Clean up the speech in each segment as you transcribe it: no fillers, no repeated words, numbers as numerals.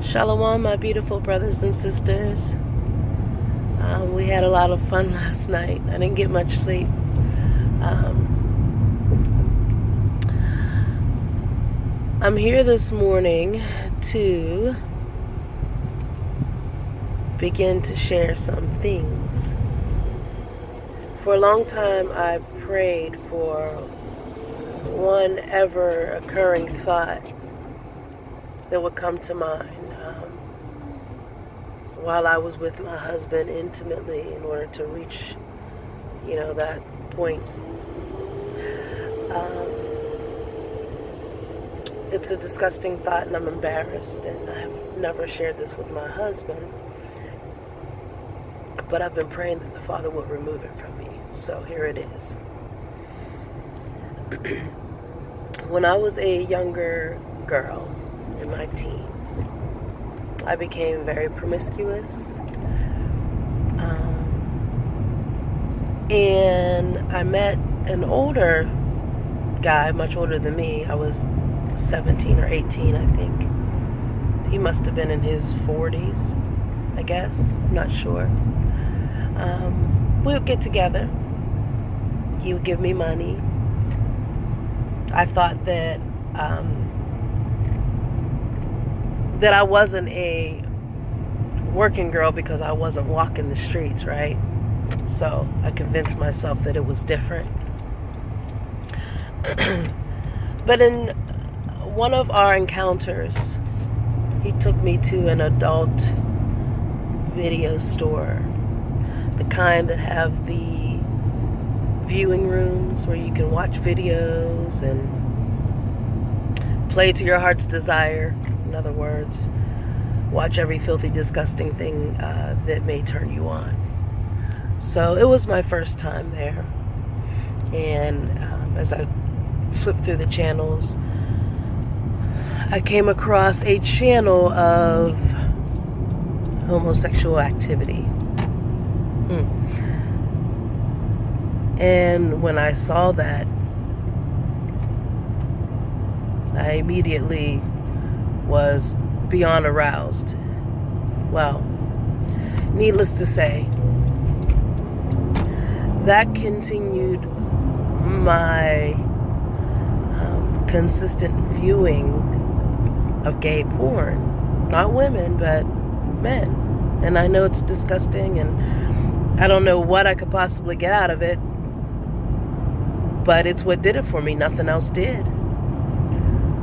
Shalom, my beautiful brothers and sisters. We had a lot of fun last night. I didn't get much sleep. I'm here this morning to begin to share some things. For a long time, I prayed for one ever occurring thought that would come to mind while I was with my husband intimately in order to reach, that point. It's a disgusting thought, and I'm embarrassed, and I've never shared this with my husband, but I've been praying that the Father would remove it from me. So here it is. When I was a younger girl, in my teens, I became very promiscuous, and I met an older guy, much older than me. I was 17 or 18, I think. He must have been in his 40s, I guess. I'm not sure. We would get together. He would give me money. I thought that I wasn't a working girl because I wasn't walking the streets, right? So I convinced myself that it was different. But in one of our encounters, he took me to an adult video store, the kind that have the viewing rooms where you can watch videos and play to your heart's desire. In other words, watch every filthy, disgusting thing that may turn you on. So it was my first time there. And as I flipped through the channels, I came across a channel of homosexual activity. And when I saw that, I immediately was beyond aroused. Well, needless to say, that continued my consistent viewing of gay porn. Not women, but men. And I know it's disgusting, and I don't know what I could possibly get out of it, but it's what did it for me. Nothing else did.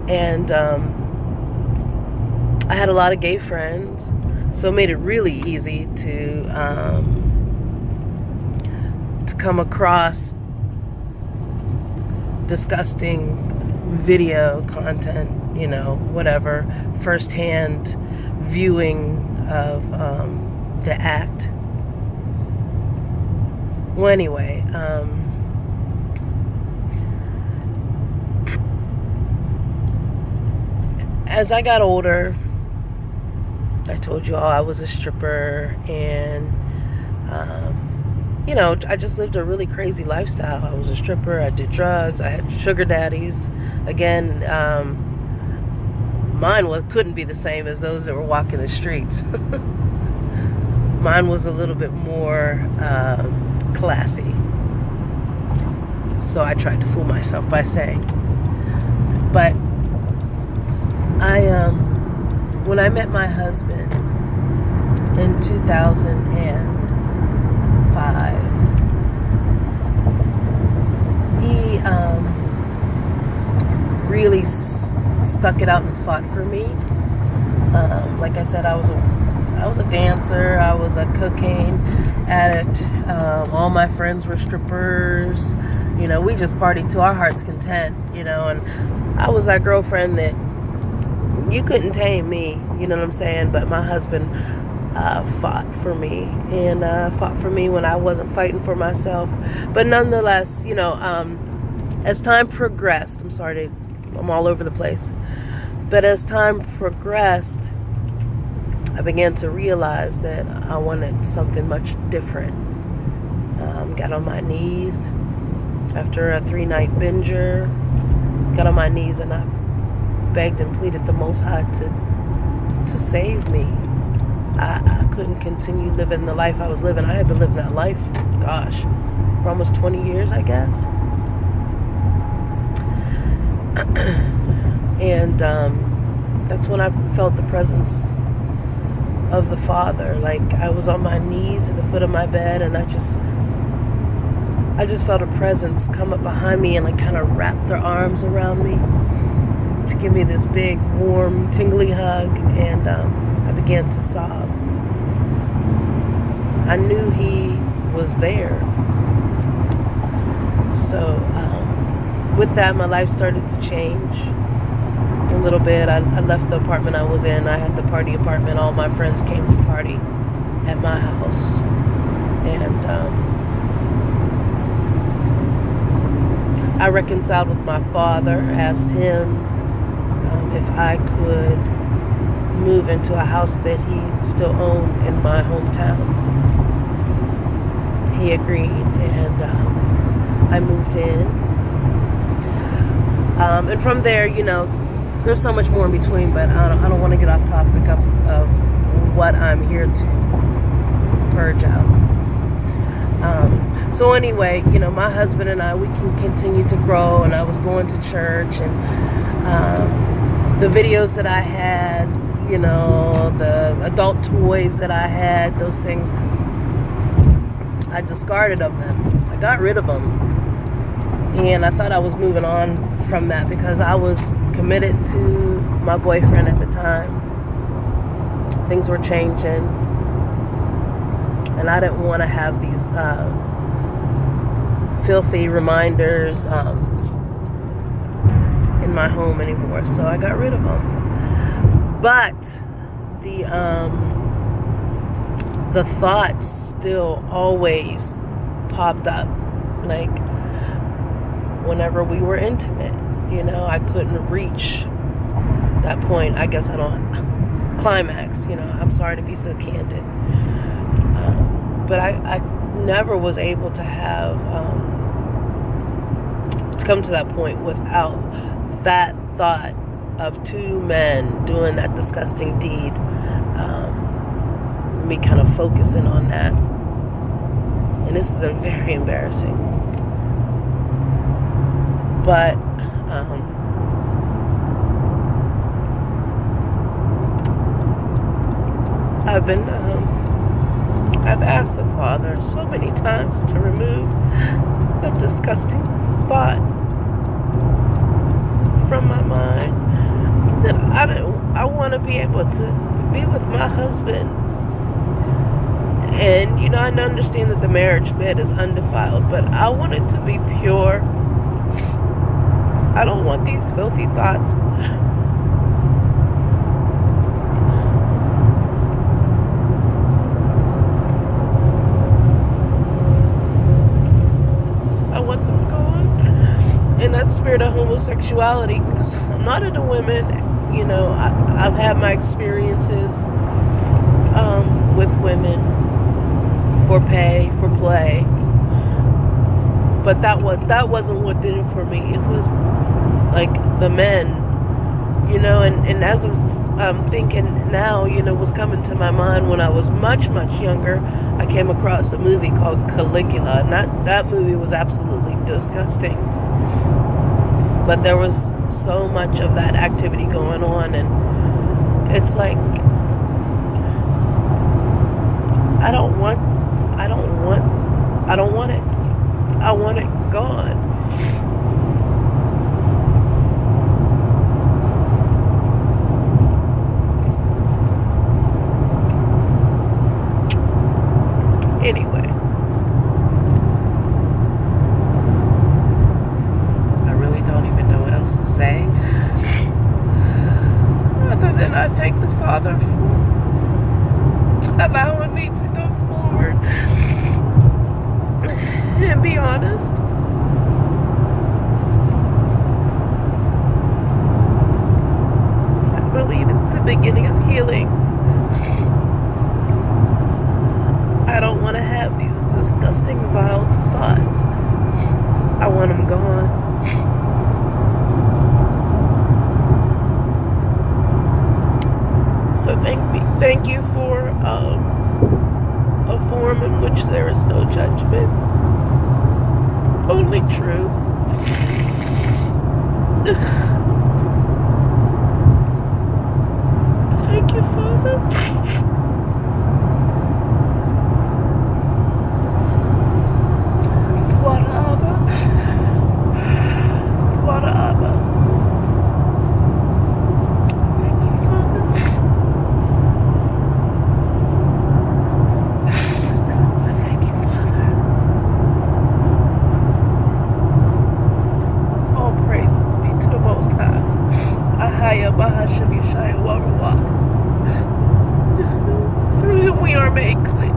And I had a lot of gay friends, so it made it really easy to come across disgusting video content, whatever, firsthand viewing of the act. Well, anyway, as I got older, I told you all I was a stripper, and I just lived a really crazy lifestyle. I was a stripper, I did drugs, I had sugar daddies. Again, mine couldn't be the same as those that were walking the streets. Mine was a little bit more classy. So I tried to fool myself by saying. But when I met my husband in 2005, he really stuck it out and fought for me. Like I said, I was a dancer. I was a cocaine addict. All my friends were strippers. We just partied to our heart's content. And I was that girlfriend that you couldn't tame me. You know what I'm saying? But my husband fought for me, and fought for me when I wasn't fighting for myself. But nonetheless, as time progressed, I'm all over the place. But as time progressed, I began to realize that I wanted something much different. Got on my knees after a 3-night binger. Got on my knees and I begged and pleaded the Most High to to save me. I couldn't continue living the life I was living. I had been living that life, gosh, for almost 20 years, I guess. And that's when I felt the presence of the Father. Like, I was on my knees at the foot of my bed, and I just felt a presence come up behind me and like kind of wrap their arms around me to give me this big, warm, tingly hug. And I began to sob. I knew He was there. So with that, my life started to change a little bit. I left the apartment I was in. I had the party apartment. All my friends came to party at my house. And I reconciled with my father, asked him if I could move into a house that he still owned in my hometown. He agreed, and I moved in. And from there, there's so much more in between, but I don't want to get off topic of what I'm here to purge out. So anyway, my husband and I, we can continue to grow, and I was going to church, and the videos that I had, the adult toys that I had, those things, I discarded of them. I got rid of them. And I thought I was moving on from that because I was committed to my boyfriend at the time. Things were changing. And I didn't want to have these filthy reminders in my home anymore. So I got rid of them. But the thoughts still always popped up. Like, whenever we were intimate, I couldn't reach that point. I guess I don't climax, I'm sorry to be so candid. But I never was able to have, to come to that point without that thought of two men doing that disgusting deed. Me kind of focusing on that. And this is very embarrassing. But I've asked the Father so many times to remove that disgusting thought from my mind, that I want to be able to be with my husband. And I understand that the marriage bed is undefiled, but I want it to be pure. I don't want these filthy thoughts. I want them gone. And that spirit of homosexuality, because I'm not into women. I've had my experiences with women for pay, for play. But that wasn't what did it for me. It was like the men, and as I'm thinking now, what's coming to my mind when I was much, much younger, I came across a movie called Caligula. And that movie was absolutely disgusting. But there was so much of that activity going on, and it's like, I don't want it. I want it gone. Anyway, I really don't even know what else to say, other than I thank the Father for allowing me to go forward and be honest. I believe it's the beginning of healing. I don't want to have these disgusting, vile thoughts. I want them gone. So So thank you for a forum in which there is no judgment, only truth. Thank you, Father. Thwada Abba. Thwada Abba. Thank you, Father. I thank you, Father. All praises be to the Most High. Ahayah'S Through him we are made clean.